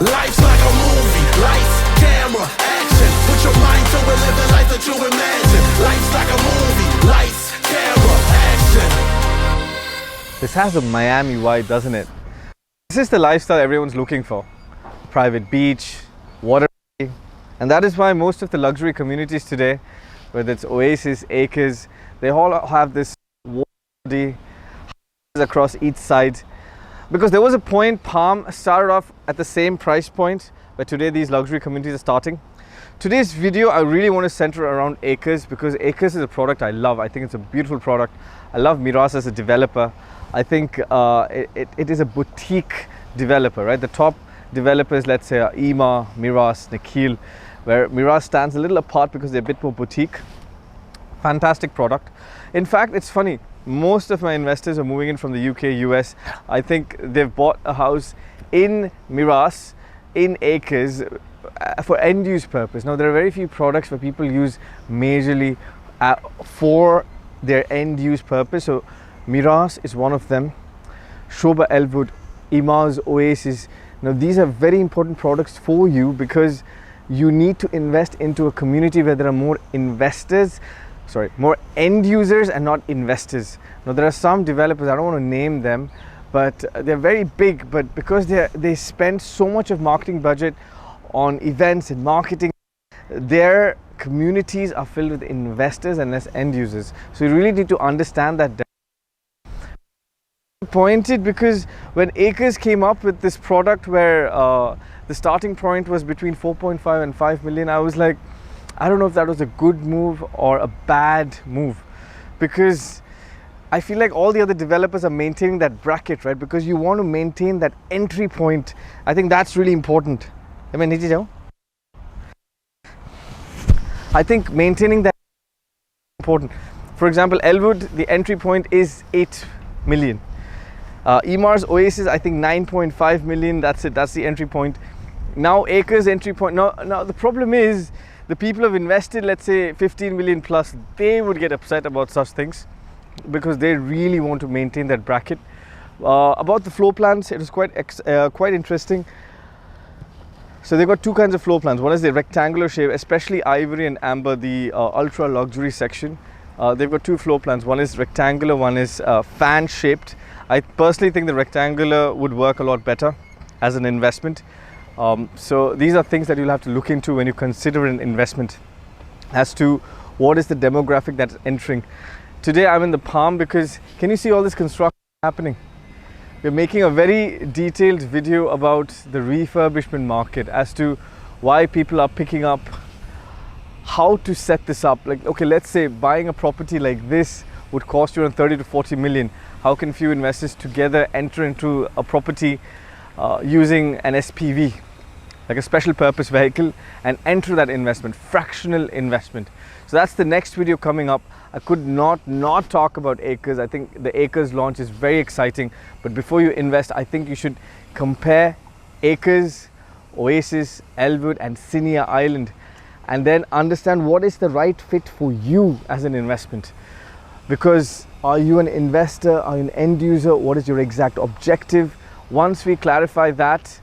Life's like a movie, lights, camera, action. Put your mind to it, live the life that you imagine. Life's like a movie, lights, camera, action. This has a Miami vibe, doesn't it? This is the lifestyle everyone's looking for. Private beach, water, and that is why most of the luxury communities today, whether it's Oasis, Acres, they all have this water across each side. Because there was a point Palm started off at the same price point, but today these luxury communities are starting. Today's video I really want to center around Acres, because Acres is a product I love. I think it's a beautiful product. I love Meraas as a developer. I think it is a boutique developer, right? The top developers, let's say, are Emaar, Meraas, Nikhil, where Meraas stands a little apart because they're a bit more boutique. Fantastic product. In fact, it's funny. Most of my investors are moving in from the UK, US. I think they've bought a house in Meraas, in Acres, for end-use purpose. Now, there are very few products where people use majorly for their end-use purpose. So, Meraas is one of them. Shoba Elwood, Emaar's Oasis. Now, these are very important products for you because you need to invest into a community where there are more investors. More end users and not investors. Now, there are some developers, I don't want to name them, but they're very big, but because they spend so much of marketing budget on events and marketing, their communities are filled with investors and less end users. So you really need to understand that. Disappointed because when Acres came up with this product where the starting point was between 4.5 and 5 million, I was like, I don't know if that was a good move or a bad move, because I feel like all the other developers are maintaining that bracket, right? Because you want to maintain that entry point. I think that's really important. I think maintaining that is important. For example, Elwood, the entry point is 8 million. Emaar's Oasis, I think 9.5 million. That's it. That's the entry point. Now Acres entry point. Now the problem is, the people who have invested, let's say 15 million plus, they would get upset about such things because they really want to maintain that bracket. About the floor plans, it was quite interesting. So they've got two kinds of floor plans. One is the rectangular shape, especially Ivory and Amber, the ultra luxury section. They've got two floor plans. One is rectangular, one is fan shaped. I personally think the rectangular would work a lot better as an investment. So these are things that you'll have to look into when you consider an investment as to what is the demographic that's entering. Today I'm in the Palm because can you see all this construction happening? We're making a very detailed video about the refurbishment market as to why people are picking up, how to set this up. Like, okay, let's say buying a property like this would cost you around 30 to 40 million. How can few investors together enter into a property using an SPV, like a special purpose vehicle, and enter that investment, fractional investment. So that's the next video coming up. I could not talk about Acres. I think the Acres launch is very exciting, but before you invest, I think you should compare Acres, Oasis, Elwood and Sinia Island, and then understand what is the right fit for you as an investment. Because are you an investor, are you an end user, what is your exact objective? Once we clarify that,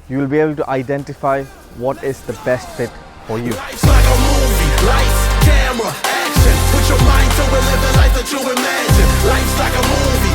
you will be able to identify what is the best fit for you. Life's like a movie, lights, camera, action. Put your mind to it, live the life that you imagine. Life's like a movie.